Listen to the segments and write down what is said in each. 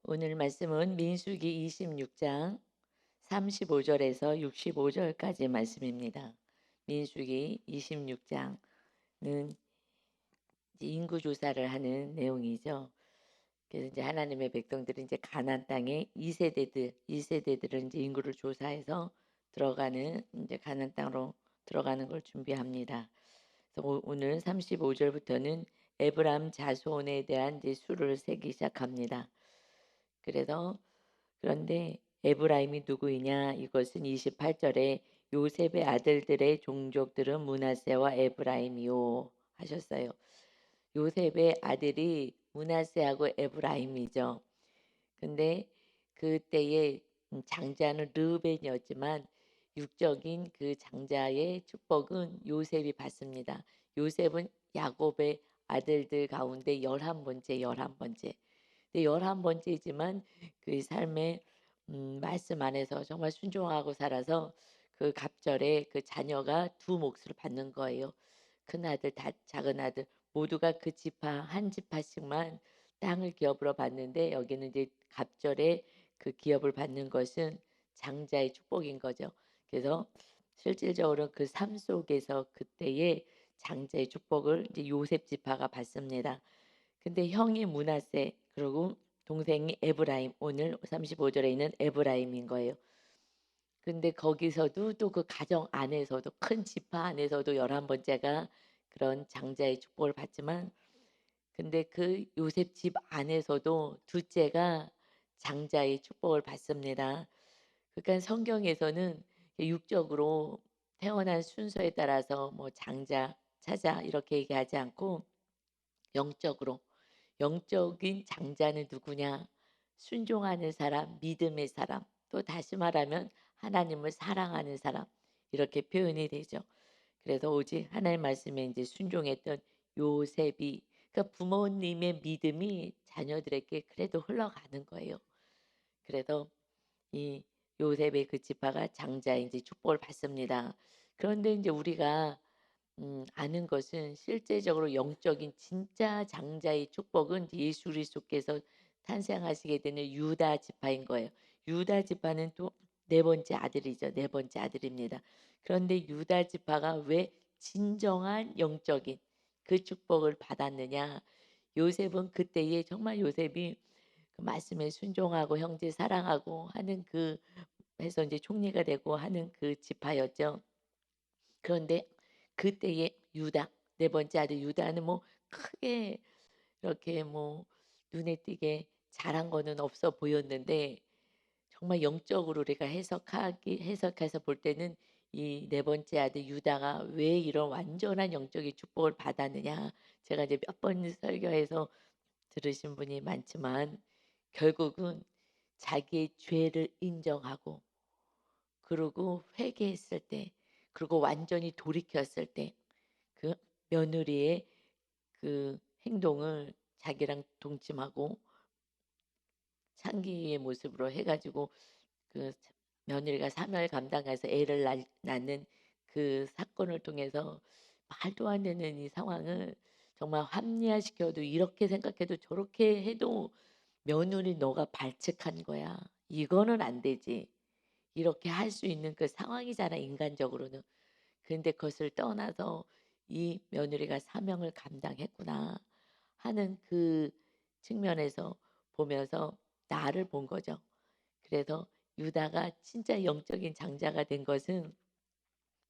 오늘 말씀은 민수기 26장 35절에서 65절까지 말씀입니다. 민수기 26장은 인구 조사를 하는 내용이죠. 그래서 이제 하나님의 백성들은 이제 가나안 땅에 2세대들은 이제 인구를 조사해서 들어가는 이제 가나안 땅으로 들어가는 걸 준비합니다. 그래서 오늘 35절부터는 에브라임 자손에 대한 이제 수를 세기 시작합니다. 그런데 에브라임이 누구이냐? 이것은 28절에 요셉의 아들들의 종족들은 므낫세와 에브라임이요 하셨어요. 요셉의 아들이 므낫세하고 에브라임이죠. 근데 그때의 장자는 르우벤이었지만 육적인 그 장자의 축복은 요셉이 받습니다. 요셉은 야곱의 아들들 가운데 11번째. 근데 11번째이지만 그 삶의 말씀 안에서 정말 순종하고 살아서 그 갑절에 그 자녀가 두 몫을 받는 거예요. 큰아들, 작은아들 모두가 그 지파 한 지파씩만 땅을 기업으로 받는데 여기는 이제 갑절에 그 기업을 받는 것은 장자의 축복인 거죠. 그래서 실질적으로 그 삶 속에서 그때의 장자의 축복을 이제 요셉 지파가 받습니다. 근데 형이 므낫세 그리고 동생이 에브라임 오늘 35절에 있는 에브라임인 거예요. 근데 거기서도 또 그 가정 안에서도 큰 지파 안에서도 11번째가 그런 장자의 축복을 받지만 근데 그 요셉 집 안에서도 둘째가 장자의 축복을 받습니다. 그러니까 성경에서는 육적으로 태어난 순서에 따라서 뭐 장자, 차자 이렇게 얘기하지 않고 영적으로 영적인 장자는 누구냐? 순종하는 사람, 믿음의 사람, 또 다시 말하면 하나님을 사랑하는 사람 이렇게 표현이 되죠. 그래서 오직 하나님 말씀에 이제 순종했던 요셉이 그러니까 부모님의 믿음이 자녀들에게 그래도 흘러가는 거예요. 그래서 이 요셉의 그 지파가 장자의 이제 축복을 받습니다. 그런데 이제 우리가 아는 것은 실제적으로 영적인 진짜 장자의 축복은 예수 그리스도께서 탄생하시게 되는 유다 지파인 거예요. 유다 지파는 또 네 번째 아들이죠. 네 번째 아들입니다. 그런데 유다 지파가 왜 진정한 영적인 그 축복을 받았느냐? 요셉은 그때에 정말 요셉이 그 말씀에 순종하고 형제 사랑하고 하는 그 해서 이제 총리가 되고 하는 그 지파였죠. 그런데 그때의 유다 네 번째 아들 유다는 뭐 크게 이렇게 뭐 눈에 띄게 잘한 거는 없어 보였는데 정말 영적으로 우리가 해석해서 볼 때는 이 네 번째 아들 유다가 왜 이런 완전한 영적인 축복을 받았느냐 제가 이제 몇 번 설교해서 들으신 분이 많지만 결국은 자기의 죄를 인정하고 그리고 회개했을 때 그리고 완전히 돌이켰을 때 그 며느리의 그 행동을 자기랑 동침하고 창기의 모습으로 해 가지고 그 며느리가 사명을 감당해서 애를 낳는 그 사건을 통해서 말도 안 되는 이 상황을 정말 합리화시켜도 이렇게 생각해도 저렇게 해도 "며느리 너가 발칙한 거야. 이거는 안 되지." 이렇게 할 수 있는 그 상황이잖아 인간적으로는. 근데 그것을 떠나서 '이 며느리가 사명을 감당했구나.' 하는 그 측면에서 보면서 나를 본 거죠. 그래서 유다가 진짜 영적인 장자가 된 것은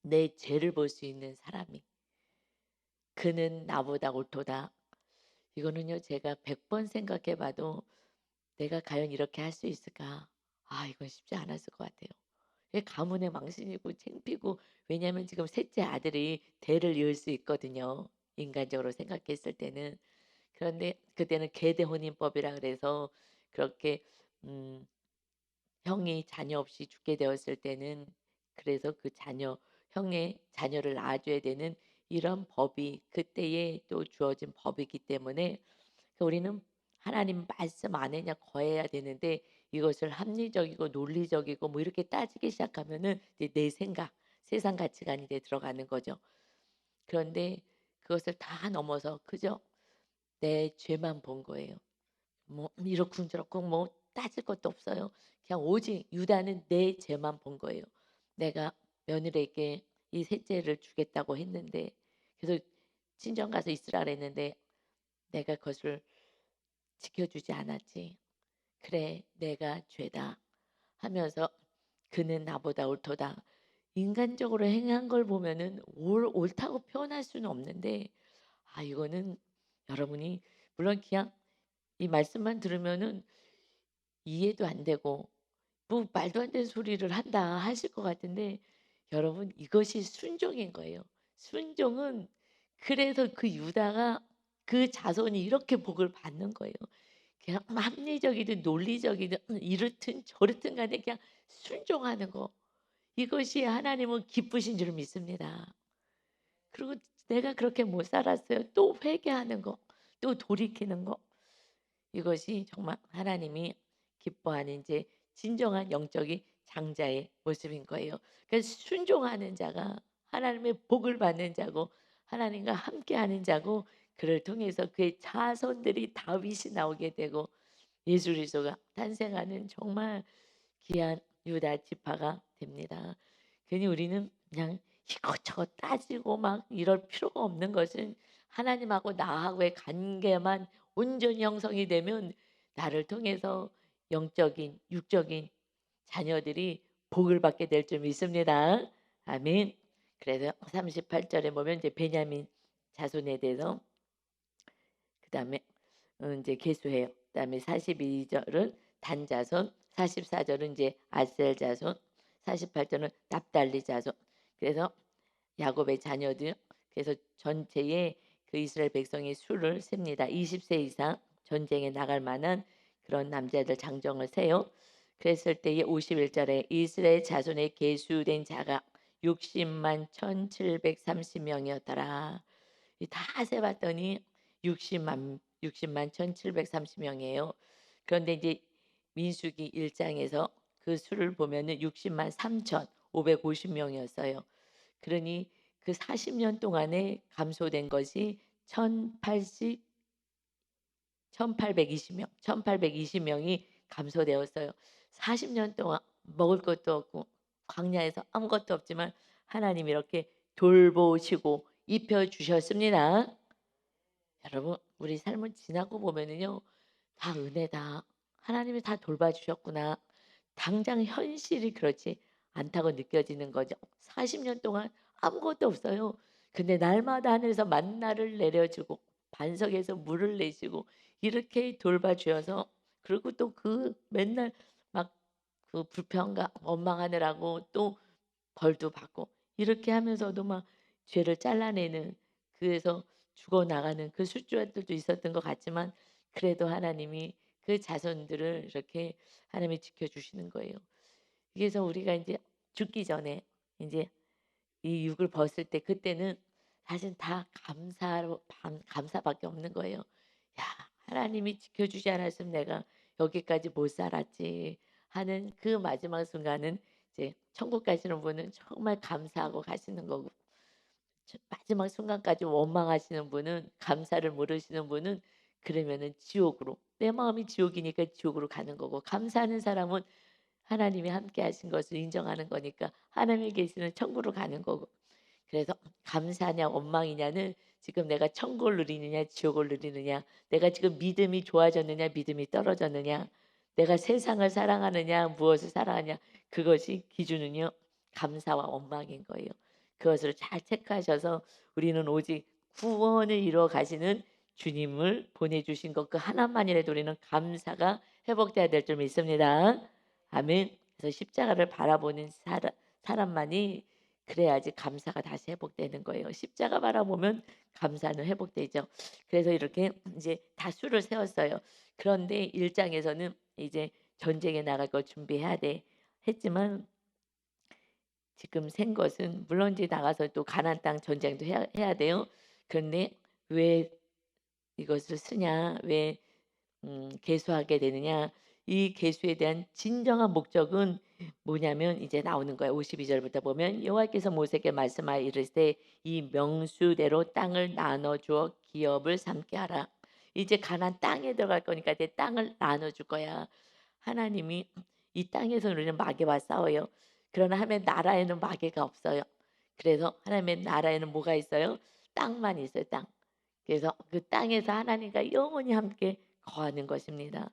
내 죄를 볼 수 있는 사람이 '그는 나보다 옳도다.' 이거는요 제가 100번 생각해 봐도 '내가 과연 이렇게 할 수 있을까?' 아 이건 쉽지 않았을 것 같아요. 예 가문의 망신이고 창피고 왜냐하면 지금 셋째 아들이 대를 이을 수 있거든요, 인간적으로 생각했을 때는. 그런데 그때는 계대 혼인법이라 그래서 그렇게 음 형이 자녀 없이 죽게 되었을 때는 그래서 그 자녀 형의 자녀를 낳아줘야 되는 이런 법이 그때에 또 주어진 법이기 때문에 우리는 하나님 말씀 안에 그냥 거해야 되는데 이것을 합리적이고 논리적이고 뭐 이렇게 따지기 시작하면은 이제 내 생각, 세상 가치관이 이제 들어가는 거죠. 그런데 그것을 다 넘어서 그저 내 죄만 본 거예요. 뭐 이렇쿵 저렇쿵 뭐 따질 것도 없어요. 그냥 오직 유다는 내 죄만 본 거예요. 내가 며느리에게 이 셋째를 주겠다고 했는데, 그래서 친정 가서 있으라 그랬는데 내가 그것을 지켜주지 않았지. 그래, 내가 죄다 하면서 그는 나보다 옳도다. 인간적으로 행한 걸 보면은 옳다고 표현할 수는 없는데, 이거는 여러분이 물론 그냥 이 말씀만 들으면은 이해도 안 되고 뭐 말도 안 되는 소리를 한다 하실 것 같은데, 여러분 이것이 순종인 거예요. 순종은, 그래서 그 유다가 그 자손이 이렇게 복을 받는 거예요. 그냥 합리적이든 논리적이든 이렇든 저렇든 간에 그냥 순종하는 거. 이것이 하나님은 기쁘신 줄 믿습니다. 그리고 내가 그렇게 못 살았어요. 또 회개하는 거, 또 돌이키는 거. 이것이 정말 하나님이 기뻐하는 이제 진정한 영적인 장자의 모습인 거예요. 그래서 순종하는 자가 하나님의 복을 받는 자고 하나님과 함께하는 자고, 그를 통해서 그의 자손들이 다윗이 나오게 되고 예수 그리스도가 탄생하는 정말 귀한 유다 지파가 됩니다. 괜히 우리는 그냥 이것저것 따지고 막 이럴 필요가 없는 것은, 하나님하고 나하고의 관계만 온전히 형성이 되면 나를 통해서 영적인 육적인 자녀들이 복을 받게 될 줄 믿습니다. 아멘. 그래서 38절에 보면 이제 베냐민 자손에 대해서 그다음에 이제 계수해요. 그다음에 42절은 단 자손, 44절은 이제 아셀 자손, 48절은 납달리 자손. 그래서 야곱의 자녀들, 그래서 전체의 그 이스라엘 백성의 수를 셉니다. 20세 이상 전쟁에 나갈 만한 그런 남자들 장정을 세요. 그랬을 때에 51절에 이스라엘 자손의 계수된 자가 60만 1730명이었더라. 다 세봤더니 60만 1730명이에요. 그런데 이제 민수기 1장에서 그 수를 보면은 60만 3550명이었어요. 그러니 그 40년 동안에 감소된 것이 1820명, 1820명이 감소되었어요. 40년 동안 먹을 것도 없고 광야에서 아무것도 없지만 하나님이 이렇게 돌보시고 입혀 주셨습니다. 여러분, 우리 삶을 지나고 보면은요, 다 은혜다. 하나님이 다 돌봐주셨구나. 당장 현실이 그렇지 않다고 느껴지는 거죠. 40년 동안 아무것도 없어요. 근데 날마다 하늘에서 만나를 내려주고 반석에서 물을 내시고 이렇게 돌봐주셔서, 그리고 또 그 맨날 막 그 불평과 원망하느라고 또 벌도 받고 이렇게 하면서도 막 죄를 잘라내는, 그래서 죽어나가는 그 술주들도 있었던 것 같지만, 그래도 하나님이 그 자손들을 이렇게 하나님이 지켜주시는 거예요. 그래서 우리가 이제 죽기 전에 이제 이 육을 벗을 때, 그때는 사실 다 감사밖에 없는 거예요. 야, 하나님이 지켜주지 않았으면 내가 여기까지 못 살았지 하는 그 마지막 순간은, 이제 천국 가시는 분은 정말 감사하고 가시는 거고, 마지막 순간까지 원망하시는 분은, 감사를 모르시는 분은 그러면은 지옥으로, 내 마음이 지옥이니까 지옥으로 가는 거고, 감사하는 사람은 하나님이 함께 하신 것을 인정하는 거니까 하나님이 계시는 천국으로 가는 거고. 그래서 감사냐 원망이냐는 지금 내가 천국을 누리느냐 지옥을 누리느냐, 내가 지금 믿음이 좋아졌느냐 믿음이 떨어졌느냐, 내가 세상을 사랑하느냐 무엇을 사랑하냐, 그것이 기준은요 감사와 원망인 거예요. 그것을 잘 체크하셔서 우리는 오직 구원을 이루어 가시는 주님을 보내주신 것 그 하나만이라도 우리는 감사가 회복돼야 될 줄 믿습니다. 아멘. 그래서 십자가를 바라보는 사람만이 그래야지 감사가 다시 회복되는 거예요. 십자가 바라보면 감사는 회복되죠. 그래서 이렇게 이제 다 수를 세웠어요. 그런데 1장에서는 이제 전쟁에 나갈 거 준비해야 돼 했지만, 지금 센 것은 물론 이제 나가서 또 가나안 땅 전쟁도 해야 돼요. 그런데 왜 이것을 쓰냐? 왜 계수하게 되느냐? 이 계수에 대한 진정한 목적은 뭐냐면 이제 나오는 거예요. 52절부터 보면 여호와께서 모세에게 말씀하여 이르시되 이 명수대로 땅을 나눠 주어 기업을 삼게 하라. 이제 가나안 땅에 들어갈 거니까 내 땅을 나눠 줄 거야. 하나님이 이 땅에서 우리는 마귀와 싸워요. 그러나 하나님의 나라에는 마귀가 없어요. 그래서 하나님의 나라에는 뭐가 있어요? 땅만 있어요, 땅. 그래서 그 땅에서 하나님과 영원히 함께 거하는 것입니다.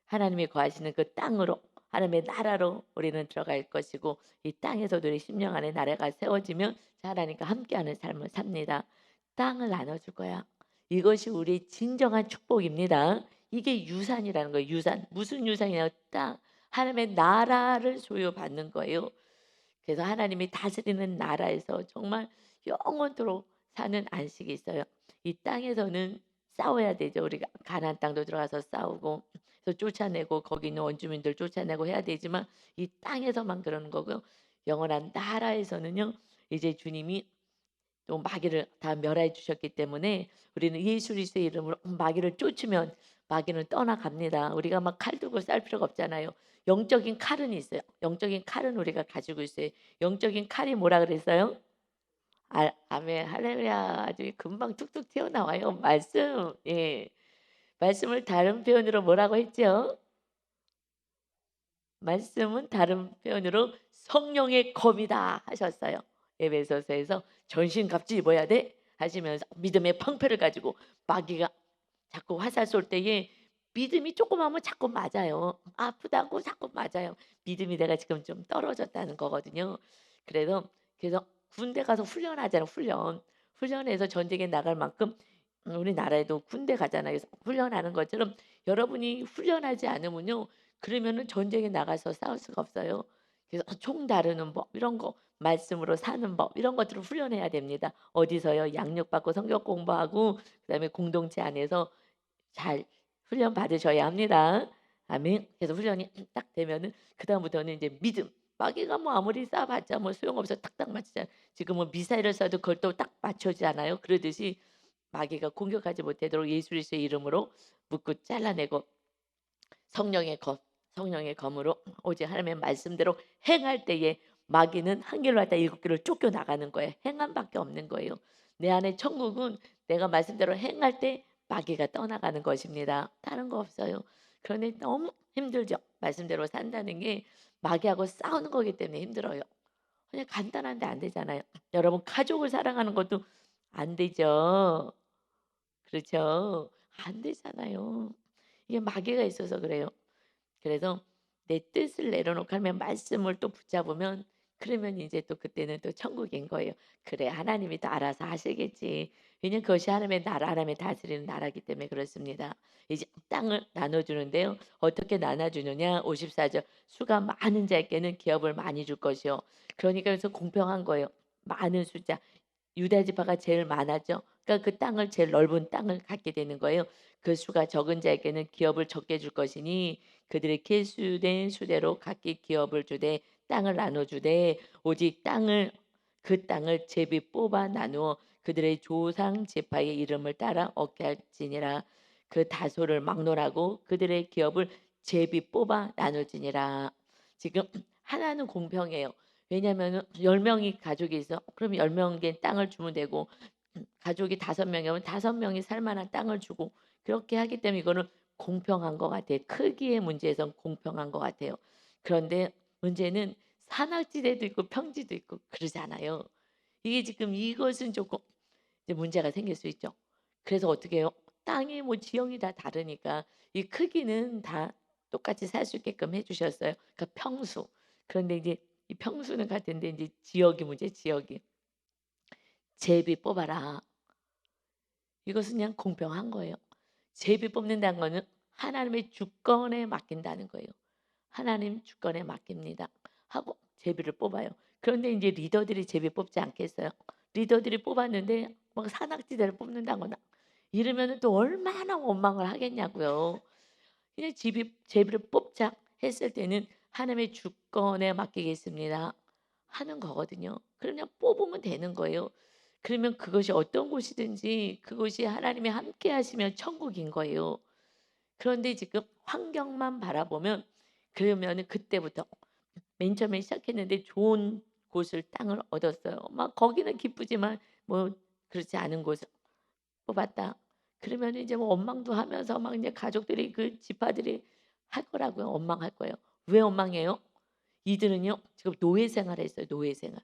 하나님이 거하시는 그 땅으로 하나님의 나라로 우리는 들어갈 것이고 이 땅에서도 우리 심령 안에 나라가 세워지면 하나님과 함께하는 삶을 삽니다. 땅을 나눠줄 거야. 이것이 우리 진정한 축복입니다. 이게 유산이라는 거예요. 유산. 무슨 유산이냐? 땅. 하나님의 나라를 소유받는 거예요. 그래서 하나님이 다스리는 나라에서 정말 영원토록 사는 안식이 있어요. 이 땅에서는 싸워야 되죠. 우리가 가나안 땅도 들어가서 싸우고 그래서 쫓아내고 거기 있는 원주민들 쫓아내고 해야 되지만 이 땅에서만 그러는 거고요. 영원한 나라에서는요. 이제 주님이 또 마귀를 다 멸해 주셨기 때문에 우리는 예수 그리스도의 이름으로 마귀를 쫓으면 마귀는 떠나갑니다. 우리가 막 칼 들고 쌀 필요가 없잖아요. 영적인 칼은 있어요. 영적인 칼은 우리가 가지고 있어요. 영적인 칼이 뭐라 그랬어요? 아멘 할렐루야. 아주 금방 툭툭 튀어나와요. 말씀. 예. 말씀을 다른 표현으로 뭐라고 했죠? 말씀은 다른 표현으로 성령의 검이다 하셨어요. 에베소서에서 전신갑주 입어야 돼 하시면서 믿음의 방패를 가지고 마귀가 자꾸 화살 쏠 때에 믿음이 조그마하면 자꾸 맞아요. 아프다고 자꾸 맞아요. 믿음이 내가 지금 좀 떨어졌다는 거거든요. 그래서 군대 가서 훈련하잖아요. 훈련해서 전쟁에 나갈 만큼 우리나라에도 군대 가잖아요. 그래서 훈련하는 것처럼 여러분이 훈련하지 않으면요. 그러면은 전쟁에 나가서 싸울 수가 없어요. 그래서 총 다루는 법 이런 거 말씀으로 사는 법 이런 것들을 훈련해야 됩니다. 어디서요? 양육받고 성경 공부하고 그다음에 공동체 안에서 잘 훈련 받으셔야 합니다. 아멘. 그래서 훈련이 딱 되면은 그다음부터는 이제 믿음. 마귀가 뭐 아무리 쏴봤자 뭐 소용없어 탁탁 맞추잖아요. 지금 뭐 미사일을 쏴도 그걸 또 딱 맞춰지잖아요. 그러듯이 마귀가 공격하지 못하도록 예수 그리스도의 이름으로 묶고 잘라내고 성령의 검, 성령의 검으로 오직 하나님의 말씀대로 행할 때에 마귀는 한 길로 왔다 일곱 길로 쫓겨 나가는 거예요. 행함밖에 없는 거예요. 내 안에 천국은 내가 말씀대로 행할 때 마귀가 떠나가는 것입니다. 다른 거 없어요. 그런데 너무 힘들죠. 말씀대로 산다는 게 마귀하고 싸우는 거기 때문에 힘들어요. 그냥 간단한데 안 되잖아요. 여러분 가족을 사랑하는 것도 안 되죠. 그렇죠. 안 되잖아요. 이게 마귀가 있어서 그래요. 그래서 내 뜻을 내려놓고 하면 말씀을 또 붙잡으면 그러면 이제 또 그때는 또 천국인 거예요. 그래 하나님이 또 알아서 하시겠지. 왜냐면 그것이 하나님의 나라, 하나님의 다스리는 나라기 때문에 그렇습니다. 이제 땅을 나눠주는데요. 어떻게 나눠주느냐? 54절 수가 많은 자에게는 기업을 많이 줄 것이요. 그러니까 그래서 공평한 거예요. 많은 숫자. 유다 지파가 제일 많았죠. 그러니까 그 땅을 제일 넓은 땅을 갖게 되는 거예요. 그 수가 적은 자에게는 기업을 적게 줄 것이니 그들의 계수된 수대로 각기 기업을 주되 땅을 나눠 주되 오직 그 땅을 제비 뽑아 나누어 그들의 조상 지파의 이름을 따라 얻게 할지니라. 그 다소를 막론하고 그들의 기업을 제비 뽑아 나누지니라. 지금 하나는 공평해요. 왜냐하면은 10명이 가족이 있어. 그럼 10명에게 땅을 주면 되고 가족이 5명이면 5명이 살 만한 땅을 주고 그렇게 하기 때문에 이거는 공평한 것 같아요. 크기의 문제에선 공평한 것 같아요. 그런데 문제는 산악지대도 있고 평지도 있고 그러잖아요. 이게 지금 이것은 조금 이제 문제가 생길 수 있죠. 그래서 어떻게 해요? 땅이 뭐 지형이 다 다르니까 이 크기는 다 똑같이 살 수 있게끔 해 주셨어요. 그러니까 평수. 그런데 이제 이 평수는 같은데 이제 지역이 문제 지역이. 제비 뽑아라. 이것은 그냥 공평한 거예요. 제비 뽑는다는 거는 하나님의 주권에 맡긴다는 거예요. 하나님 주권에 맡깁니다. 하고 제비를 뽑아요. 그런데 이제 리더들이 제비 뽑지 않겠어요? 리더들이 뽑았는데 막 산악지대를 뽑는다거나 이러면은 또 얼마나 원망을 하겠냐고요. 그냥 제비를 뽑자 했을 때는 하나님의 주권에 맡기겠습니다. 하는 거거든요. 그냥 뽑으면 되는 거예요. 그러면 그것이 어떤 곳이든지 그곳이 하나님이 함께 하시면 천국인 거예요. 그런데 지금 환경만 바라보면 그러면은 그때부터 맨 처음에 시작했는데 좋은 곳을 땅을 얻었어요. 막 거기는 기쁘지만 뭐 그렇지 않은 곳을 뽑았다. 그러면 이제 뭐 원망도 하면서 막 이제 가족들이 그 지파들이 할 거라고요. 원망할 거예요. 왜 원망해요? 이들은요 지금 노예 생활을 했어요. 노예 생활.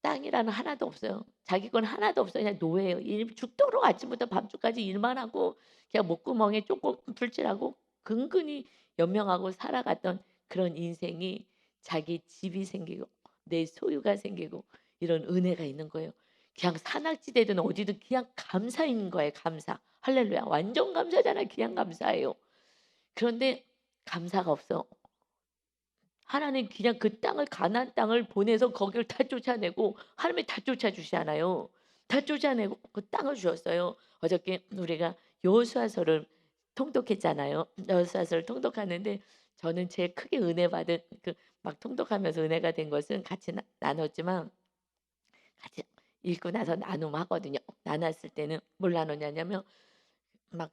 땅이라는 하나도 없어요. 자기 건 하나도 없어요. 그냥 노예예요. 일 죽도록 아침부터 밤중까지 일만 하고 그냥 목구멍에 조금 불칠하고 근근히 연명하고 살아갔던 그런 인생이 자기 집이 생기고 내 소유가 생기고 이런 은혜가 있는 거예요. 그냥 산악지대든 어디든 그냥 감사인 거예요. 감사. 할렐루야. 완전 감사잖아요. 그냥 감사해요. 그런데 감사가 없어. 하나님 그냥 그 땅을 가나안 땅을 보내서 거기를 다 쫓아내고 하나님이 다 쫓아주시잖아요. 다 쫓아내고 그 땅을 주셨어요. 어저께 우리가 여호수아서를 통독했잖아요. 여호수아서를 통독하는데 저는 제일 크게 은혜 받은 그 막 통독하면서 은혜가 된 것은 같이 나눴지만 같이 읽고 나서 나눔하거든요. 나눴을 때는 뭘 나누냐면 막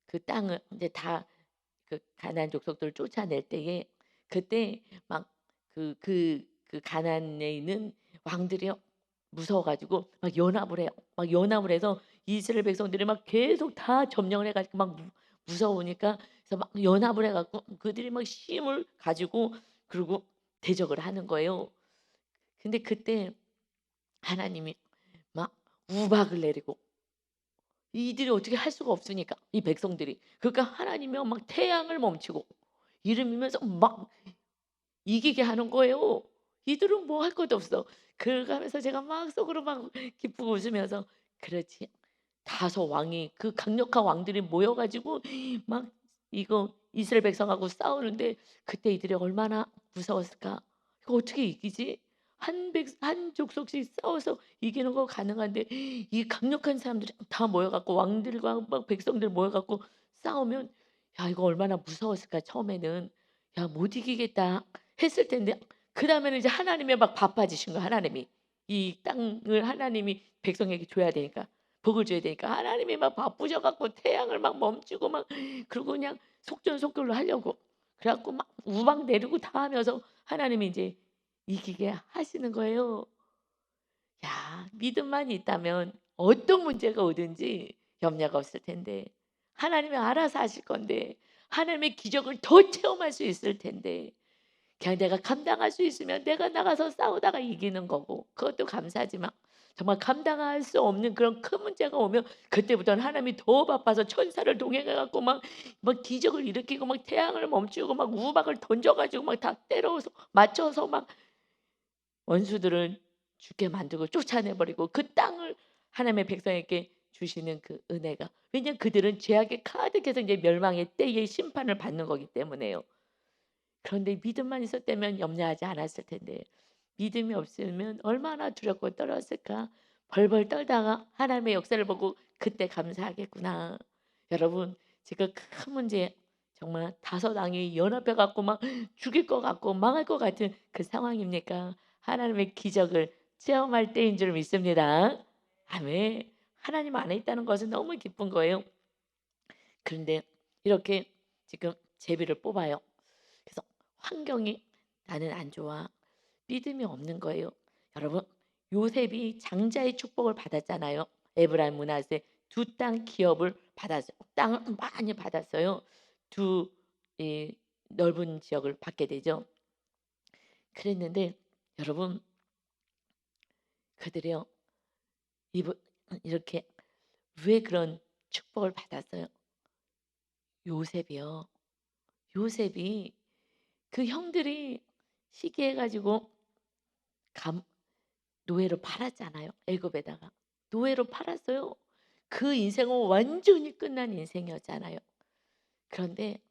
그 땅을 이제 다 그 가나안 족속들을 쫓아낼 때에 그때 막 그 가나안에 있는 왕들이요 무서워 가지고 막 연합을 해요. 막 연합을 해서 이스라엘 백성들이 막 계속 다 점령을 해 가지고 막 무서우니까 그래서 막 연합을 해 갖고 그들이 막 힘을 가지고 그리고 대적을 하는 거예요. 근데 그때 하나님이 막 우박을 내리고 이들이 어떻게 할 수가 없으니까 이 백성들이. 그러니까 하나님이요 막 태양을 멈추고 이름이면서 막 이기게 하는 거예요. 이들은 뭐 할 것도 없어. 그러고 하면서 제가 막 속으로 막 기쁘고 웃으면서 그렇지. 다섯 왕이 그 강력한 왕들이 모여 가지고 막 이거 이스라엘 백성하고 싸우는데 그때 이들이 얼마나 무서웠을까. 이거 어떻게 이기지? 한 족속씩 싸워서 이기는 거 가능한데 이 강력한 사람들이 다 모여 갖고 왕들과 막 백성들 모여 갖고 싸우면 야 이거 얼마나 무서웠을까 처음에는. '야 못 이기겠다.' 했을 텐데 그다음에는 이제 하나님이 막 바빠지신 거야 하나님이. 이 땅을 하나님이 백성에게 줘야 되니까. 복을 줘야 되니까 하나님이 막 바쁘셔 갖고 태양을 막 멈추고 막 그러고 그냥 속전속결로 하려고 그래 갖고 막 우박 내리고 다 하면서 하나님이 이제 이기게 하시는 거예요. 야 믿음만 있다면 어떤 문제가 오든지 염려가 없을 텐데 하나님이 알아서 하실 건데 하나님의 기적을 더 체험할 수 있을 텐데 그냥 내가 감당할 수 있으면 내가 나가서 싸우다가 이기는 거고 그것도 감사하지만 정말 감당할 수 없는 그런 큰 문제가 오면 그때부터는 하나님이 더 바빠서 천사를 동행해 갖고 막 기적을 일으키고 막 태양을 멈추고 막 우박을 던져 가지고 막 다 때려서 맞춰서 막 원수들을 죽게 만들고 쫓아내 버리고 그 땅을 하나님의 백성에게 주시는 그 은혜가 왜냐하면 그들은 죄악에 가득해서 이제 멸망의 때의 심판을 받는 거기 때문에요. 그런데 믿음만 있었다면 염려하지 않았을 텐데 믿음이 없으면 얼마나 두렵고 떨었을까. 벌벌 떨다가 하나님의 역사를 보고 그때 감사하겠구나. 여러분 지금 큰 문제 정말 다섯 왕이 연합해 갖고 막 죽일 것 같고 망할 것 같은 그 상황입니까? 하나님의 기적을 체험할 때인 줄 믿습니다. 아멘. 하나님 안에 있다는 것은 너무 기쁜 거예요. 그런데 이렇게 지금 제비를 뽑아요. 그래서 환경이 나는 안 좋아. 믿음이 없는 거예요. 여러분 요셉이 장자의 축복을 받았잖아요. 에브라임 문하세 두 땅 기업을 받았어요. 땅을 많이 받았어요. 두 이 넓은 지역을 받게 되죠. 그랬는데 여러분 그들이요. 이분 이렇게 왜 그런 축복을 받았어요? 요셉이요. 요셉이 그 형들이 시기해 가지고 감 노예로 팔았잖아요, 애굽에다가. 노예로 팔았어요. 그 인생은 완전히 끝난 인생이었잖아요. 그런데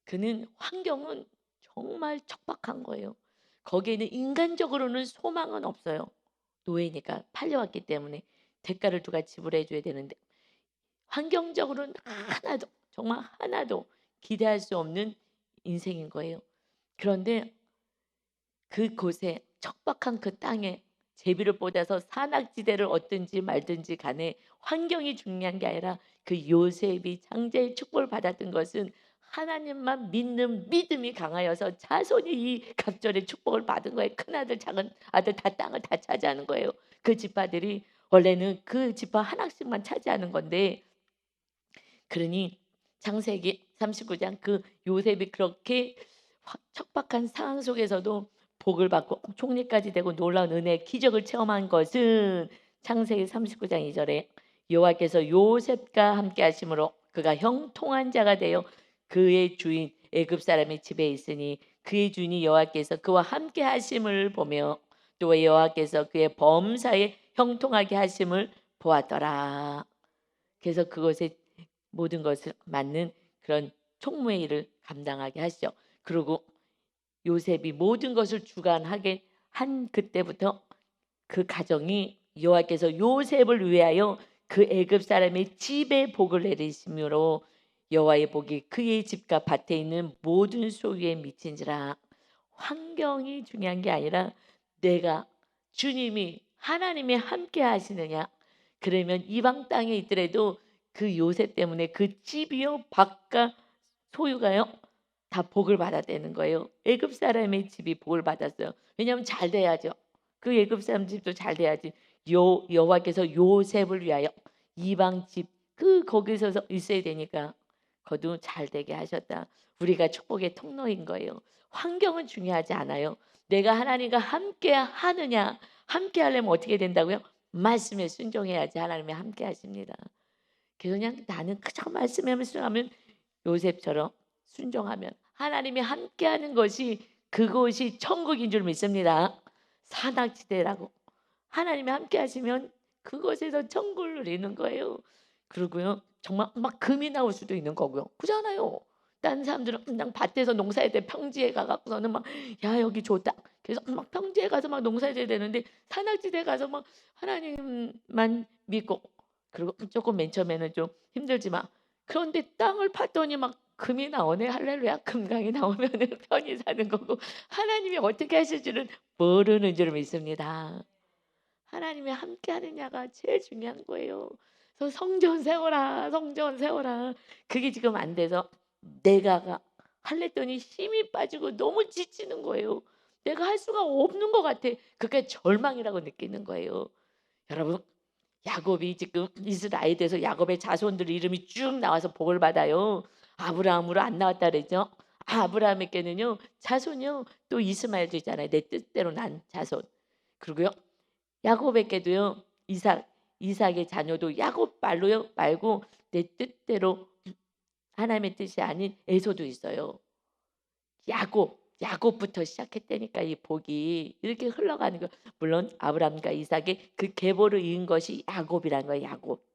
그는 환경은 정말 척박한 거예요. 거기에는 인간적으로는 소망은 없어요. 노예니까 팔려왔기 때문에 대가를 누가 지불해 줘야 되는데 환경적으로는 하나도 정말 하나도 기대할 수 없는 인생인 거예요. 그런데 그곳에 척박한 그 땅에 제비를 뽑아서 산악지대를 얻든지 말든지 간에 환경이 중요한 게 아니라 그 요셉이 장자의 축복을 받았던 것은 하나님만 믿는 믿음이 강하여서 자손이 이 각절의 축복을 받은 거예요. 큰아들 작은아들 다 땅을 다 차지하는 거예요. 그 지파들이 원래는 그 지파 하나씩만 차지하는 건데 그러니 창세기 39장 그 요셉이 그렇게 척박한 상황 속에서도 복을 받고 총리까지 되고 놀라운 은혜 기적을 체험한 것은 창세기 39장 2절에 여호와께서 요셉과 함께 하심으로 그가 형통한 자가 되어 그의 주인 애굽 사람의 집에 있으니 그의 주인이 여호와께서 그와 함께 하심을 보며 또 여호와께서 그의 범사에 형통하게 하심을 보았더라. 그래서 그것에 모든 것을 맡는 그런 총무의 일을 감당하게 하시죠. 그리고 요셉이 모든 것을 주관하게 한 그때부터 그 가정이 여호와께서 요셉을 위하여 그 애굽 사람의 집에 복을 내리심으로 여호와의 복이 그의 집과 밭에 있는 모든 소유에 미친지라. 환경이 중요한 게 아니라 내가 주님이 하나님이 함께 하시느냐. 그러면 이방 땅에 있더라도 그 요셉 때문에 그 집이요 밭과 소유가요 다 복을 받았다는 거예요. 애굽 사람의 집이 복을 받았어요. 왜냐하면 잘 돼야죠. 그 애굽 사람 집도 잘 돼야지. 여호와께서 요셉을 위하여 이방 집 그 거기서 있어야 되니까 거도 잘 되게 하셨다. 우리가 축복의 통로인 거예요. 환경은 중요하지 않아요. 내가 하나님과 함께 하느냐, 함께 하려면 어떻게 된다고요? 말씀에 순종해야지 하나님이 함께 하십니다. 그래서 그냥 나는 그저 말씀에 순종하면 요셉처럼 순종하면 하나님이 함께하는 것이 그곳이 천국인 줄 믿습니다. 산악지대라고 하나님이 함께하시면 그곳에서 천국을 누리는 거예요. 그리고요 정말 막 금이 나올 수도 있는 거고요. 그렇잖아요. 다른 사람들은 그냥 밭에서 농사해야 돼. 평지에 가갖고서는 막 야 여기 좋다. 그래서 막 평지에 가서 막 농사해야 되는데 산악지대 가서 막 하나님만 믿고 그리고 조금 맨 처음에는 좀 힘들지만 그런데 땅을 팠더니 막 금이 나오네. 할렐루야. 금강이 나오면은 편히 사는 거고 하나님이 어떻게 하실지는 모르는 줄 믿습니다. 하나님이 함께 하느냐가 제일 중요한 거예요. 그래서 성전 세워라. 성전 세워라. 그게 지금 안 돼서 내가가 할랬더니 힘이 빠지고 너무 지치는 거예요. 내가 할 수가 없는 것 같아. 그게 절망이라고 느끼는 거예요. 여러분 야곱이 지금 이스라엘에서 야곱의 자손들 이름이 쭉 나와서 복을 받아요. 아브라함으로 안 나왔다 그랬죠. 아브라함에게는요 자손이요 또 이스마엘도 있잖아요. 내 뜻대로 난 자손. 그리고요 야곱에게도요 이삭의 자녀도 야곱 말로요 말고 내 뜻대로 하나님의 뜻이 아닌 에서도 있어요. 야곱부터 시작했다니까 이 복이 이렇게 흘러가는 거. 물론 아브라함과 이삭의 그 계보를 이은 것이 야곱이라는 거예요. 야곱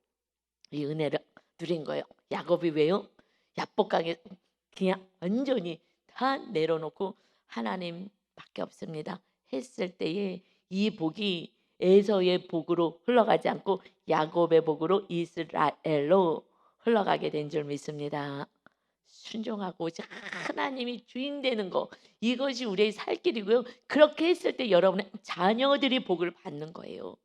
이 은혜를 누린 거예요. 야곱이 왜요? 야복강에 그냥 완전히 다 내려놓고 하나님밖에 없습니다 했을 때에 이 복이 에서의 복으로 흘러가지 않고 야곱의 복으로 이스라엘로 흘러가게 된 줄 믿습니다. 순종하고 하나님이 주인 되는 거 이것이 우리의 살 길이고요. 그렇게 했을 때 여러분의 자녀들이 복을 받는 거예요.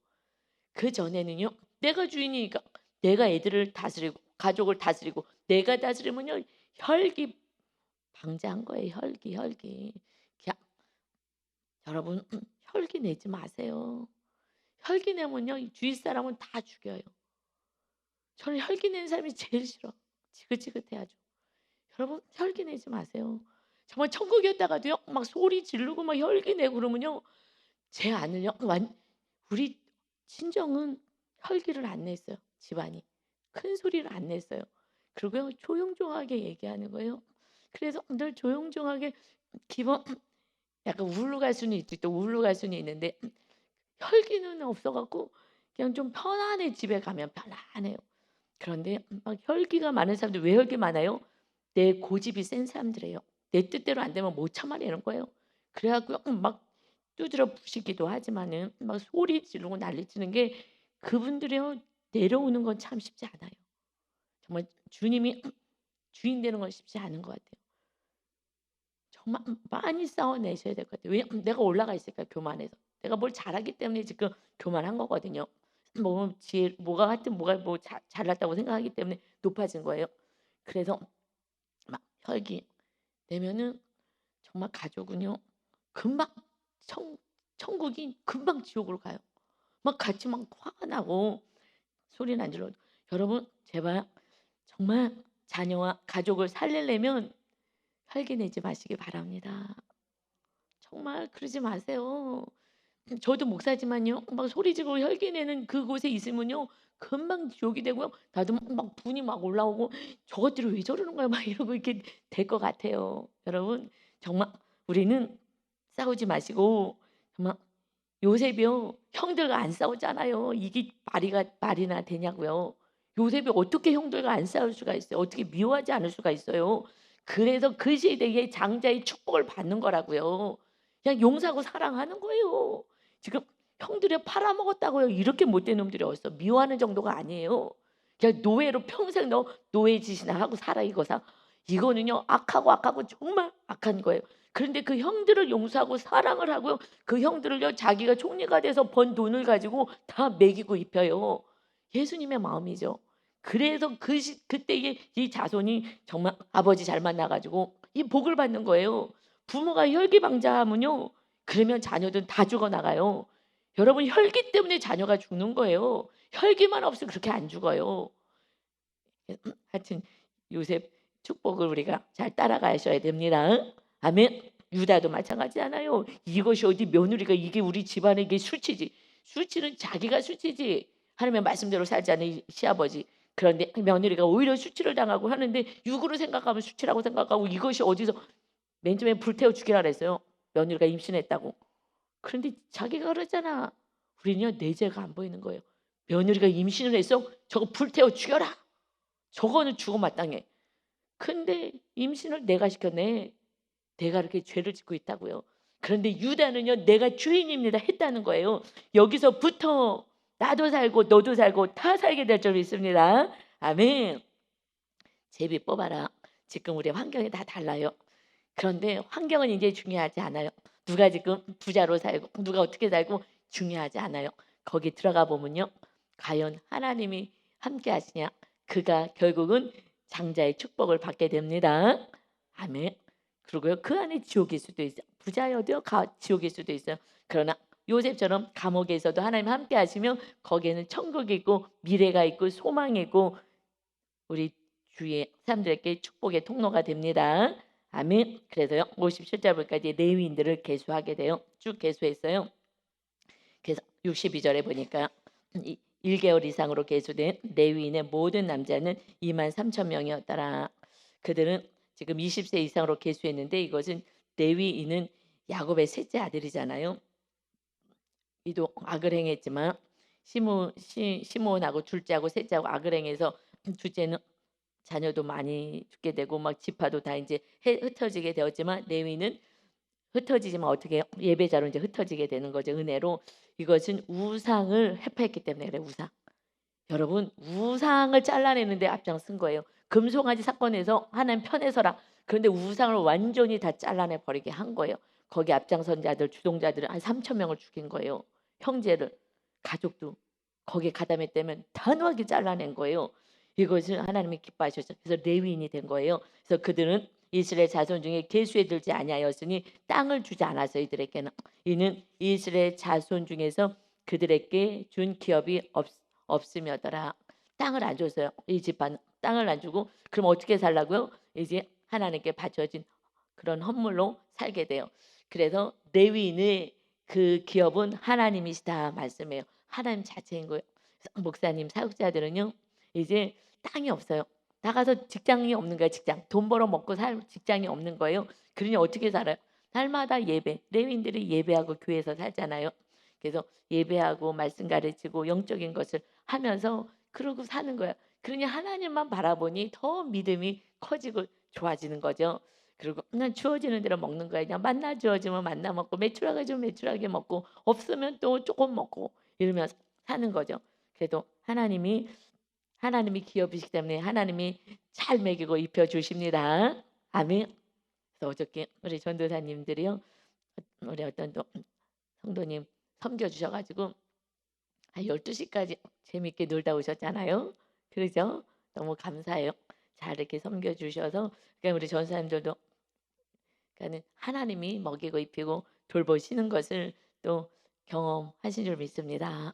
그 전에는요. 내가 주인이니까 내가 애들을 다스리고 가족을 다스리고 내가 다스리면요. 혈기 방자한 거예요. 혈기. 그냥 여러분 혈기 내지 마세요. 혈기 내면요. 이 주위 사람은 다 죽여요. 저는 혈기 내는 사람이 제일 싫어. 지긋지긋해야죠. 여러분 혈기 내지 마세요. 정말 천국이었다가도요. 막 소리 지르고 막 혈기 내고 그러면요. 제 아들요. 우리 친정은 혈기를 안 냈어요. 집안이. 큰 소리를 안 냈어요. 그리고요. 조용조용하게 얘기하는 거예요. 그래서 늘 조용조용하게 기본 약간 우울로 갈 수는 있지. 또 우울로 갈 수는 있는데 혈기는 없어 갖고 그냥 좀 편안해. 집에 가면 편안해요. 그런데 막 혈기가 많은 사람들 왜 혈기 많아요? 내 고집이 센 사람들이에요. 내 뜻대로 안 되면 못 참아내는 거예요. 그래 갖고 막 두드려 부시기도 하지만은 막 소리 지르고 난리치는 게 그분들이요 내려오는 건 참 쉽지 않아요. 정말 주님이 주인 되는 건 쉽지 않은 것 같아요. 정말 많이 싸워내셔야 될 것 같아요. 왜냐면 내가 올라가 있으니까 교만해서. 내가 뭘 잘하기 때문에 지금 교만한 거거든요. 뭐 지혜 뭐가 하여튼 뭐가 뭐 잘났다고 생각하기 때문에 높아진 거예요. 그래서 막 혈기 내면은 정말 가족은요 금방 천국이 금방 지옥으로 가요. 막 같이 막 화가 나고 소리는 안 질러도 여러분 제발 정말 자녀와 가족을 살리려면 혈기 내지 마시기 바랍니다. 정말 그러지 마세요. 저도 목사지만요. 막 소리 지르고 혈기 내는 그곳에 있으면요. 금방 지옥이 되고요. 나도 막 분이 막 올라오고 '저것들이 왜 저러는 거야.' 막 이러고 이렇게 될 것 같아요. 여러분 정말 우리는 싸우지 마시고 정말 요셉이요. 형들과 안 싸웠잖아요. 이게 말이나 되냐고요. 요셉이 어떻게 형들과 안 싸울 수가 있어요. 어떻게 미워하지 않을 수가 있어요. 그래서 그 시대에 장자의 축복을 받는 거라고요. 그냥 용서하고 사랑하는 거예요. 지금 형들이 팔아먹었다고요. 이렇게 못된 놈들이 어딨어. 미워하는 정도가 아니에요. 그냥 노예로 평생 너 노예 짓이나 하고 살아 이거사. 이거는요. 악하고 정말 악한 거예요. 그런데 그 형들을 용서하고 사랑을 하고요. 그 형들을요. 자기가 총리가 돼서 번 돈을 가지고 다 먹이고 입혀요. 예수님의 마음이죠. 그래서 그때의 이 자손이 정말 아버지 잘 만나 가지고 이 복을 받는 거예요. 부모가 혈기방자하면요. 그러면 자녀들은 다 죽어나가요. 여러분 혈기 때문에 자녀가 죽는 거예요. 혈기만 없으면 그렇게 안 죽어요. 하여튼 요셉 축복을 우리가 잘 따라가셔야 됩니다. 아멘. 유다도 마찬가지잖아요. 이것이 어디 며느리가 이게 우리 집안의 이게 수치지. 수치는 자기가 수치지. 하나님의 말씀대로 살지 않은 이 시아버지. 그런데 며느리가 오히려 수치를 당하고 하는데 육으로 생각하면 수치라고 생각하고 이것이 어디서 맨 처음에 불태워 죽이라 그랬어요. 며느리가 임신했다고. 그런데 자기가 그러잖아. 우리는요 내 죄가 안 보이는 거예요. 며느리가 임신을 했어? 저거 불태워 죽여라. 저거는 죽어 마땅해. 근데 임신을 내가 시켰네. 내가 이렇게 죄를 짓고 있다고요. 그런데 유다는요. 내가 주인입니다 했다는 거예요. 여기서부터 나도 살고 너도 살고 다 살게 될 줄 믿습니다. 아멘. 제비 뽑아라. 지금 우리 환경이 다 달라요. 그런데 환경은 이제 중요하지 않아요. 누가 지금 부자로 살고 누가 어떻게 살고 중요하지 않아요. 거기 들어가 보면요. 과연 하나님이 함께 하시냐. 그가 결국은 장자의 축복을 받게 됩니다. 아멘. 그리고요. 그 안에 지옥일 수도 있어요. 부자여도 지옥일 수도 있어요. 그러나 요셉처럼 감옥에서도 하나님 함께 하시면 거기에는 천국이 있고 미래가 있고 소망이 있고 우리 주위의 사람들에게 축복의 통로가 됩니다. 아멘. 그래서요. 57절까지 레위인들을 계수하게 돼요. 쭉 계수했어요. 그래서 62절에 보니까 1개월 이상으로 계수된 레위인의 모든 남자는 2만 3천 명이었더라. 그들은 지금 20세 이상으로 계수했는데 이것은 레위인은 야곱의 셋째 아들이잖아요. 이도 악을 행했지만 시므온하고 둘째하고 셋째하고 악을 행해서 둘째는 자녀도 많이 죽게 되고 막 지파도 다 이제 흩어지게 되었지만 레위는 흩어지지만 어떻게 해요? 예배자로 이제 흩어지게 되는 거죠. 은혜로. 이것은 우상을 회파했기 때문에 그래 우상. 여러분 우상을 잘라내는데 앞장선 거예요. 금송아지 사건에서 하나님 편에 서라. 그런데 우상을 완전히 다 잘라내 버리게 한 거예요. 거기 앞장선 자들 주동자들은 한 3천 명을 죽인 거예요. 형제를 가족도 거기에 가담했 때면 단호하게 잘라낸 거예요. 이것을 하나님이 기뻐하셨죠. 그래서 레위인이 된 거예요. 그래서 그들은 이스라엘 자손 중에 계수에 들지 아니하였으니 땅을 주지 않아서 이들에게는 이는 이스라엘 자손 중에서 그들에게 준 기업이 없음이었더라. 땅을 안 줬어요. 이 집안 땅을 안 주고 그럼 어떻게 살라고요? 이제 하나님께 바쳐진 그런 헌물로 살게 돼요. 그래서 레위인의 그 기업은 하나님이시다 말씀해요. 하나님 자체인 거예요. 목사님 사역자들은요. 이제 땅이 없어요. 나가서 직장이 없는 거예요. 직장. 돈 벌어 먹고 살 직장이 없는 거예요. 그러니 어떻게 살아요? 날마다 예배. 레위인들이 예배하고 교회에서 살잖아요. 그래서 예배하고 말씀 가르치고 영적인 것을 하면서 그러고 사는 거야. 그러니 하나님만 바라보니 더 믿음이 커지고 좋아지는 거죠. 그리고 그냥 주어지는 대로 먹는 거야. 그냥 만나 주어지면 만나 먹고 메추라기 주면 메추라기 먹고 없으면 또 조금 먹고 이러면서 사는 거죠. 그래도 하나님이 기업이시기 때문에 하나님이 잘 먹이고 입혀 주십니다. 아멘. 그래서 어저께 우리 전도사님들이요. 우리 어떤 또 성도님 섬겨 주셔 가지고 한 12시까지 재밌게 놀다 오셨잖아요. 그러죠? 너무 감사해요. 잘 이렇게 섬겨 주셔서 그러니까 우리 전사님들도 그러니까는 하나님이 먹이고 입히고 돌보시는 것을 또 경험하신 줄 믿습니다.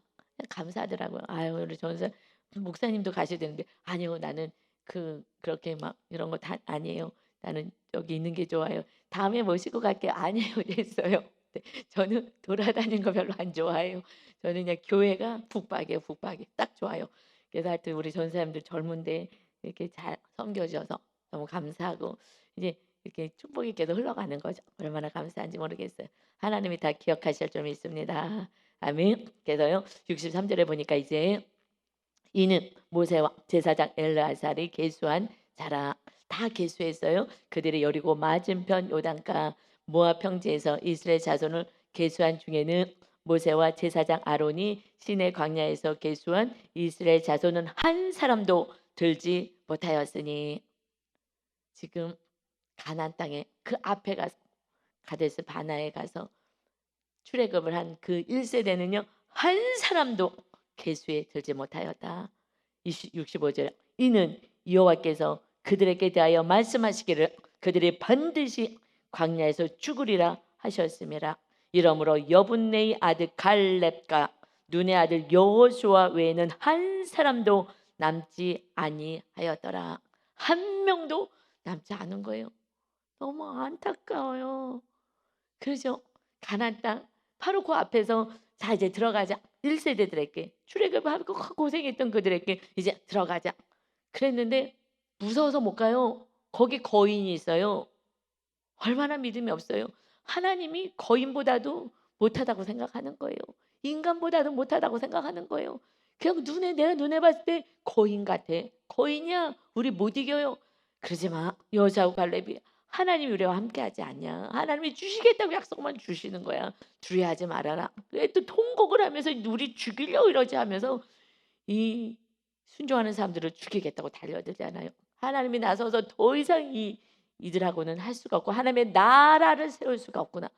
감사하더라고요. 아유 우리 전사 목사님도 가셔야 되는데 아니요 나는 그렇게 막 이런 거 다 아니에요. 나는 여기 있는 게 좋아요. 다음에 모시고 갈게요. 아니에요. 이랬어요. 네. 저는 돌아다니는 거 별로 안 좋아해요. 저는 그냥 교회가 북박이에요. 북박이. 딱 좋아요. 그래서 하여튼 우리 전사님들 젊은데 이렇게 잘 섬겨 주셔서 너무 감사하고 이제 이렇게 축복이 계속 흘러가는 거죠. 얼마나 감사한지 모르겠어요. 하나님이 다 기억하실 점이 있습니다. 아멘. 그래서요. 63절에 보니까 이제 이는 모세와 제사장 엘르아살이 계수한 자라. 다 계수했어요. 그들이 여리고 맞은편 요단가 모압 평지에서 이스라엘 자손을 계수한 중에는 모세와 제사장 아론이 시내 광야에서 계수한 이스라엘 자손은 한 사람도 들지 못하였으니. 지금 가나안 땅에 그 앞에 가서 가데스 바나에 가서 출애굽을 한 그 1세대는요. 한 사람도 계수에 들지 못하였다. 65절 이는 여호와께서 그들에게 대하여 말씀하시기를 그들이 반드시 광야에서 죽으리라 하셨음이라. 이러므로 여분네의 아들 갈렙과 눈의 아들 여호수아 외에는 한 사람도 남지 아니하였더라. 한 명도 남지 않은 거예요. 너무 안타까워요. 그래서 가나안 땅 바로 그 앞에서 자 이제 들어가자. 1세대들에게 출애굽하고 고생했던 그들에게 이제 들어가자. 그랬는데 무서워서 못 가요. 거기 거인이 있어요. 얼마나 믿음이 없어요. 하나님이 거인보다도 못하다고 생각하는 거예요. 인간보다도 못하다고 생각하는 거예요. 그냥 내가 눈에 봤을 때 거인 같아. 거인이야. 우리 못 이겨요. 그러지 마. 여호수아와 갈렙이 하나님이 우리와 함께하지 않냐. 하나님이 주시겠다고 약속만 주시는 거야. 두려워하지 말아라. 왜 또 통곡을 하면서 우리 죽이려고 이러지 하면서 이 순종하는 사람들을 죽이겠다고 달려들잖아요. 하나님이 나서서 더 이상 이들하고는 할 수가 없고 하나님의 나라를 세울 수가 없구나.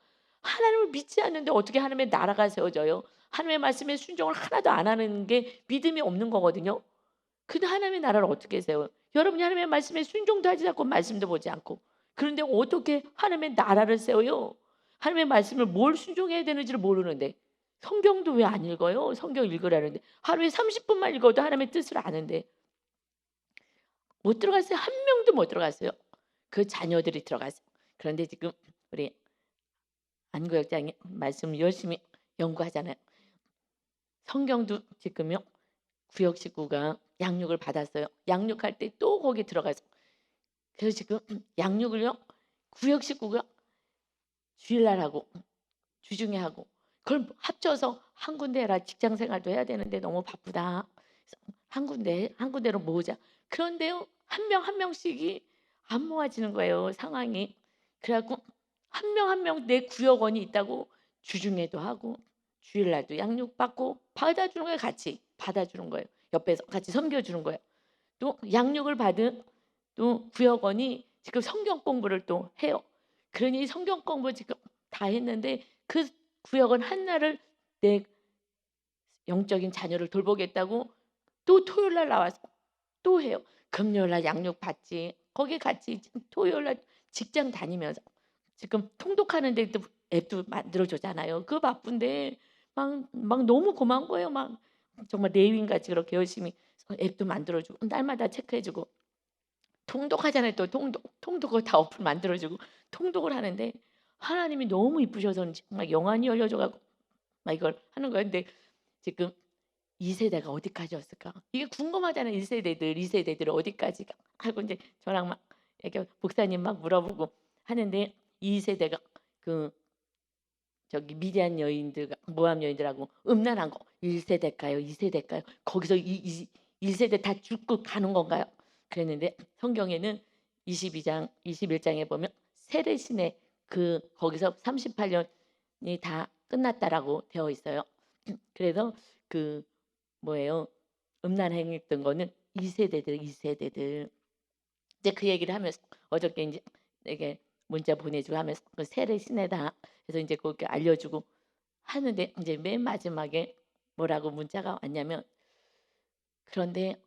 하나님을 믿지 않는데 어떻게 하나님의 나라가 세워져요? 하나님의 말씀에 순종을 하나도 안 하는 게 믿음이 없는 거거든요. 근데 하나님의 나라를 어떻게 세워요? 여러분이 하나님의 말씀에 순종도 하지 않고 말씀도 보지 않고 그런데 어떻게 하나님의 나라를 세워요? 하나님의 말씀을 뭘 순종해야 되는지를 모르는데 성경도 왜 안 읽어요? 성경 읽으라는데 하루에 30분만 읽어도 하나님의 뜻을 아는데 못 들어갔어요. 한 명도 못 들어갔어요. 그 자녀들이 들어갔어요. 그런데 지금 우리 안구역장이 말씀 열심히 연구하잖아요. 성경도 지금요. 구역 식구가 양육을 받았어요. 양육할 때 또 거기 들어가서 그래서 지금 양육을요. 구역 식구가 주일날 하고 주중에 하고 그걸 합쳐서 한 군데 해라. 직장 생활도 해야 되는데 너무 바쁘다. 그래서 한 군데로 모으자. 그런데요. 한 명 한 명씩이 안 모아지는 거예요. 상황이. 그래갖고 한 명 한 명 내 구역원이 있다고 주중에도 하고 주일날도 양육받고 받아주는 거예요. 같이 받아주는 거예요. 옆에서 같이 섬겨주는 거예요. 또 양육을 받은 또 구역원이 지금 성경 공부를 또 해요. 그러니 성경 공부 지금 다 했는데 그 구역원 한나를 내 영적인 자녀를 돌보겠다고 또 토요일 날 나와서 또 해요. 금요일 날 양육 받지. 거기 같이 토요일 날 직장 다니면서 지금 통독하는 데도 앱도 만들어 줬잖아요. 그 바쁜데 막 너무 고마운 거예요. 막 정말 레위인같이 그렇게 열심히 앱도 만들어 주고 날마다 체크해 주고 통독하잖아요. 또 통독을 다 어플 만들어 주고 통독을 하는데 하나님이 너무 이쁘셔서 정말 영안이 열려져 갖고 막 이걸 하는 거예요. 근데 지금 2세대가 어디까지 왔을까? 이게 궁금하잖아요. 1세대들, 2세대들 어디까지 하고 이제 저랑 막 이렇게 목사님 막 물어보고 하는데 2세대가 그 저기 미디안 여인들, 모함 여인들하고 음란한 거 1세대일까요? 2세대일까요? 거기서 1세대 다 죽고 가는 건가요? 그랬는데 성경에는 22장, 21장에 보면 세례신의 그 거기서 38년이 다 끝났다라고 되어 있어요. 그래서 그 뭐예요? 음란행했던 거는 2세대들. 이제 그 얘기를 하면서 어저께 이제 이게 문자 보내주고 하면서 그 세례 신에다 그래서 이제 그렇게 알려주고 하는데 이제 맨 마지막에 뭐라고 문자가 왔냐면 그런데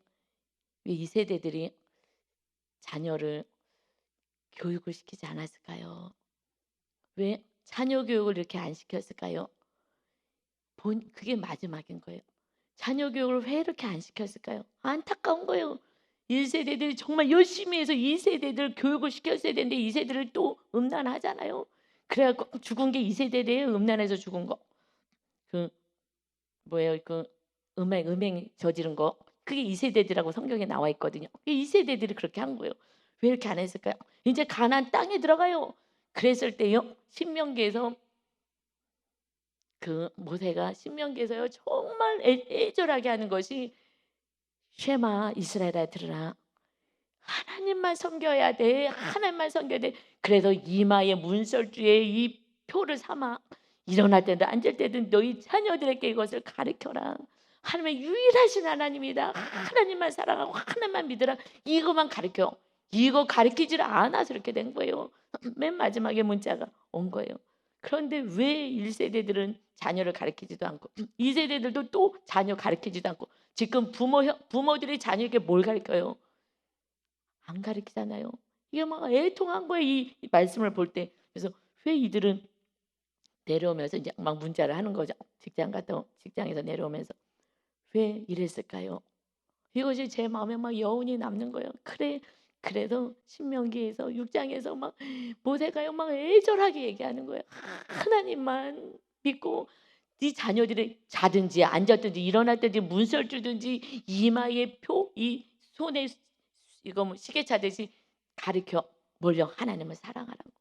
왜 2세대들이 자녀를 교육을 시키지 않았을까요? 왜 자녀 교육을 이렇게 안 시켰을까요? 그게 마지막인 거예요. 자녀 교육을 왜 이렇게 안 시켰을까요? 안타까운 거예요. 1세대들이 정말 열심히 해서 2세대들 교육을 시켰어야 되는데 2세대를 또 음란하잖아요. 그래 갖고 죽은 게 2세대래요. 음란해서 죽은 거. 그 뭐예요? 그 음행 저지른 거. 그게 2세대들이라고 성경에 나와 있거든요. 2세대들이 그렇게 한 거예요. 왜 이렇게 안 했을까요? 이제 가나안 땅에 들어가요. 그랬을 때요. 신명기에서 그 모세가 신명기에서요. 정말 애절하게 하는 것이 쉐마 이스라엘아 들으라. 하나님만 섬겨야 돼. 하나님만 섬겨야 돼. 그래서 이마에 문설주에 이 표를 삼아 일어날 때든 앉을 때든 너희 자녀들에게 이것을 가르쳐라. 하나님의 유일하신 하나님이다. 하나님만 사랑하고 하나님만 믿으라. 이것만 가르쳐. 이거 가르치지를 않아서 이렇게 된 거예요. 맨 마지막에 문자가 온 거예요. 그런데 왜 1세대들은 자녀를 가르치지도 않고 2세대들도 또 자녀 가르치지도 않고 지금 부모들이 자녀에게 뭘 가르쳐요? 안 가르치잖아요. 이게 막 애통한 거예요. 이 말씀을 볼 때. 그래서 왜 이들은 내려오면서 이제 막 문자를 하는 거죠. 직장에서 내려오면서 왜 이랬을까요? 이것이 제 마음에 막 여운이 남는 거예요. 그래 그래서 신명기에서 6장에서 막 모세가요 막 애절하게 얘기하는 거예요. 하나님만 믿고 네 자녀들이 자든지 앉았든지 일어났든지 문설 주든지 이마에 표 이 손에 이거 뭐 시계 차듯이 가르쳐 뭘요? 하나님을 사랑하라고.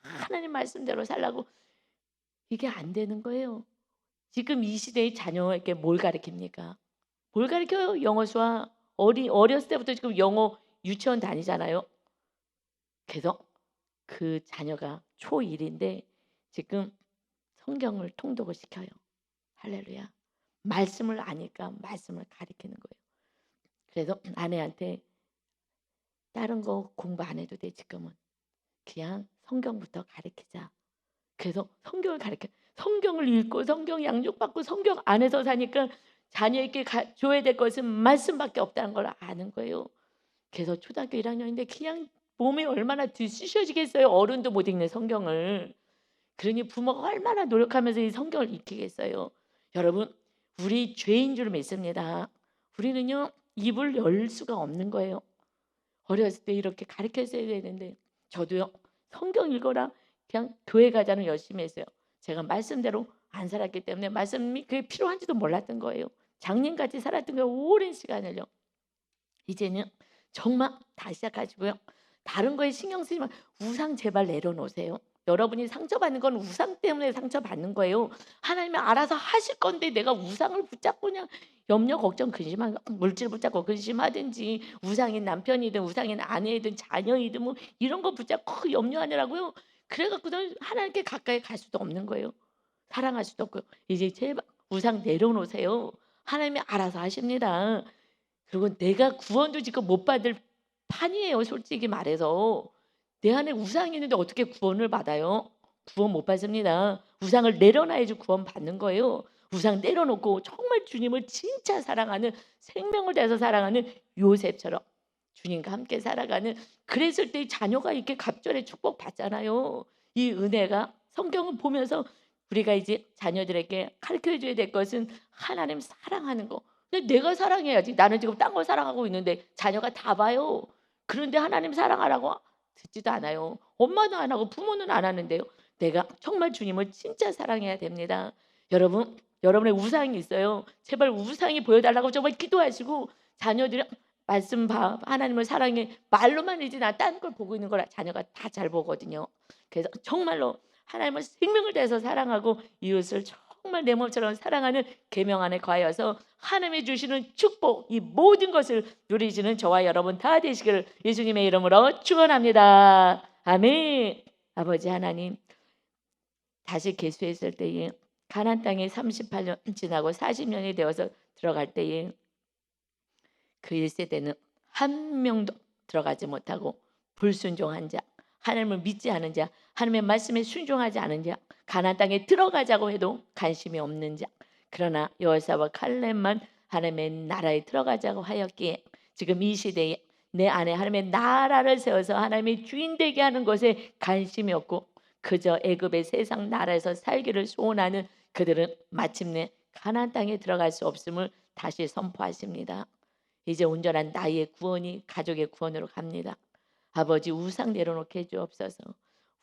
하나님 말씀대로 살라고. 이게 안 되는 거예요. 지금 이 시대의 자녀에게 뭘 가르칩니까? 뭘 가르쳐요? 영어 수학. 어렸을 때부터 지금 영어 유치원 다니잖아요. 그래서 그 자녀가 초1인데 지금 성경을 통독을 시켜요. 할렐루야. 말씀을 아니까 말씀을 가르치는 거예요. 그래서 아내한테 다른 거 공부 안 해도 돼 지금은. 그냥 성경부터 가르치자. 그래서 성경을 가르쳐. 성경을 읽고 성경 양육받고 성경 안에서 사니까 자녀에게 줘야 될 것은 말씀밖에 없다는 걸 아는 거예요. 그래서 초등학교 1학년인데 그냥 몸이 얼마나 뒤쑤셔지겠어요. 어른도 못 읽는 성경을. 그러니 부모가 얼마나 노력하면서 이 성경을 익히겠어요. 여러분 우리 죄인 줄 믿습니다. 우리는요 입을 열 수가 없는 거예요. 어렸을 때 이렇게 가르쳤어야 되는데 저도요 성경 읽어라 그냥 교회 가자는 열심히 했어요. 제가 말씀대로 안 살았기 때문에 말씀이 그게 필요한지도 몰랐던 거예요. 장님같이 살았던 거예요. 오랜 시간을요. 이제는 정말 다시 시작하시고요. 다른 거에 신경 쓰지 마. 우상 제발 내려놓으세요. 여러분이 상처받는 건 우상 때문에 상처받는 거예요. 하나님이 알아서 하실 건데 내가 우상을 붙잡고 그냥 염려 걱정 근심한 물질 붙잡고 근심하든지 우상인 남편이든 우상인 아내이든 자녀이든 뭐 이런 거 붙잡고 염려하느라고요. 그래갖고는 하나님께 가까이 갈 수도 없는 거예요. 사랑할 수도 없고요. 이제 제발 우상 내려놓으세요. 하나님이 알아서 하십니다. 그리고 내가 구원도 지금 못 받을 판이에요. 솔직히 말해서. 내 안에 우상이 있는데 어떻게 구원을 받아요? 구원 못 받습니다. 우상을 내려놔야지 구원 받는 거예요. 우상 내려놓고 정말 주님을 진짜 사랑하는 생명을 다해서 사랑하는 요셉처럼 주님과 함께 살아가는 그랬을 때 자녀가 이렇게 갑절에 축복 받잖아요. 이 은혜가 성경을 보면서 우리가 이제 자녀들에게 가르쳐 줘야 될 것은 하나님 사랑하는 거. 근데 내가 사랑해야지. 나는 지금 딴 걸 사랑하고 있는데 자녀가 다 봐요. 그런데 하나님 사랑하라고 듣지도 않아요. 엄마는 안 하고 부모는 안 하는데요. 내가 정말 주님을 진짜 사랑해야 됩니다. 여러분, 여러분의 우상이 있어요. 제발 우상이 보여달라고 정말 기도하시고 자녀들이 말씀 봐. 하나님을 사랑해. 말로만 이제 나 딴 걸 보고 있는 거라 자녀가 다 잘 보거든요. 그래서 정말로 하나님을 생명을 다해서 사랑하고 이웃을 정말 내 몸처럼 사랑하는 계명 안에 거하여서 하나님이 주시는 축복 이 모든 것을 누리시는 저와 여러분 다 되시기를 예수님의 이름으로 축원합니다. 아멘. 아버지 하나님 다시 계수했을 때에 가나안 땅에 38년 지나고 40년이 되어서 들어갈 때에 그 1세대는 한 명도 들어가지 못하고 불순종한 자, 하나님을 믿지 않은 자, 하나님의 말씀에 순종하지 않은 자, 가나안 땅에 들어가자고 해도 관심이 없는 자. 그러나 여호사와 칼렙만 하나님의 나라에 들어가자고 하였기에 지금 이 시대에 내 안에 하나님의 나라를 세워서 하나님의 주인 되게 하는 것에 관심이 없고 그저 애굽의 세상 나라에서 살기를 소원하는 그들은 마침내 가나안 땅에 들어갈 수 없음을 다시 선포하십니다. 이제 온전한 나의 구원이 가족의 구원으로 갑니다. 아버지 우상 내려놓게 해 주옵소서.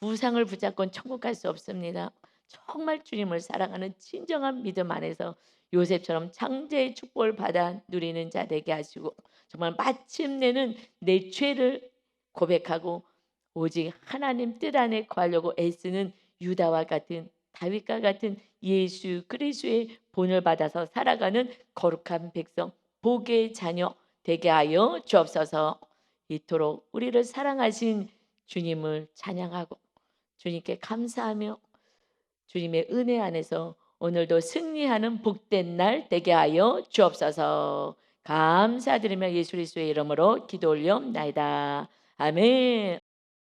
우상을 붙잡고는 천국 갈 수 없습니다. 정말 주님을 사랑하는 진정한 믿음 안에서 요셉처럼 창조의 축복을 받아 누리는 자 되게 하시고 정말 마침내는 내 죄를 고백하고 오직 하나님 뜻 안에 거하려고 애쓰는 유다와 같은 다윗과 같은 예수 그리스도의 본을 받아서 살아가는 거룩한 백성 복의 자녀 되게 하여 주옵소서. 이토록 우리를 사랑하신 주님을 찬양하고 주님께 감사하며 주님의 은혜 안에서 오늘도 승리하는 복된 날 되게 하여 주옵소서. 감사드리며 예수 그리스도의 이름으로 기도 올려옵나이다. 아멘.